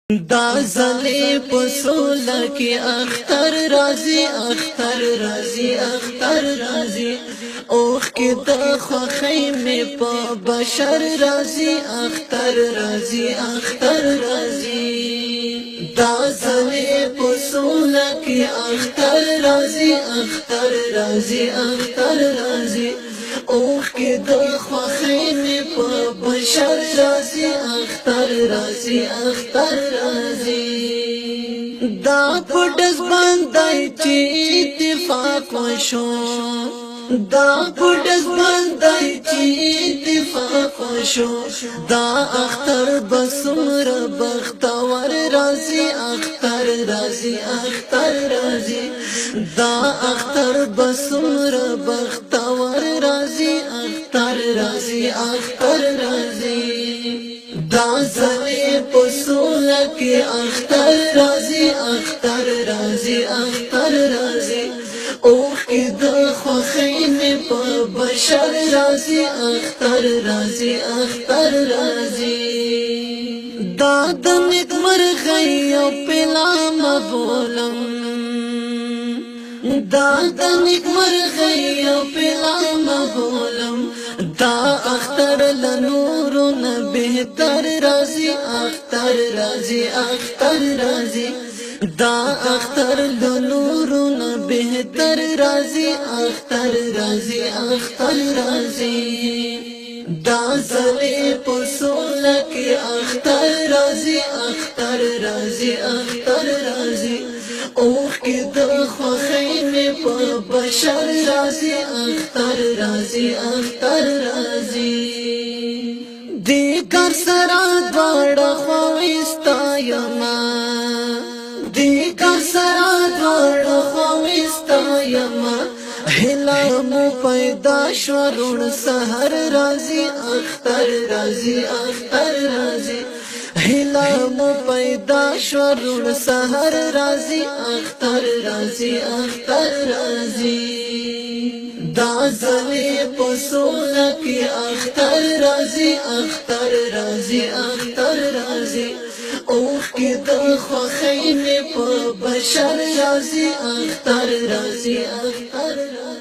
دا زلی پسولا کی اختر رازی اختر رازی اختر رازی اوخ کی دا خوخی می پا بشر رازی اختر رازی اختر رازی دا زلی پسولا کی اختر رازی اختر رازی اختر رازی اوخ کی دا خوخی می پا بشر رازی اختر رازی اختر رازی دا پډس باندې چې اتفاق وشو دا پډس باندې چې اتفاق وشو دا اختر بسمر بختور رازی اختر رازی اختر رازی دا اختر بسمر بختور رازی اختر رازی اختر رازی دا زلی پسولا کی اختر رازی اختر رازی اختر رازی اوخ کی دا خوخین پا بشر رازی اختر رازی اختر رازی دا دنک مرغی او پلام بولم دا دنک مرغی او پلام بولم دا اختر لنورون بہتر رازی اختر رازی اختر رازی دا اختر لنورون بہتر رازی اختر رازی اختر رازی دا زلی پسولا کی اختر رازی اختر رازی اختر رازی اوخ کی دا خوخین پا بشر رازی اختر رازی اختر رازی دیگر سرا دوڑا خواستا یما دیگر سرا دوڑا خواستا یما هلا مو پیدا شورون سحر رازی اختر رازی اختر رازی هلا مو پیدا شورون سحر رازی اختر رازی اختر رازی دا زلی پسولا کی اختر رازی اختر رازی اختر رازی اوخ کی دا خوخین پا بشر رازی اختر رازی اختر رازی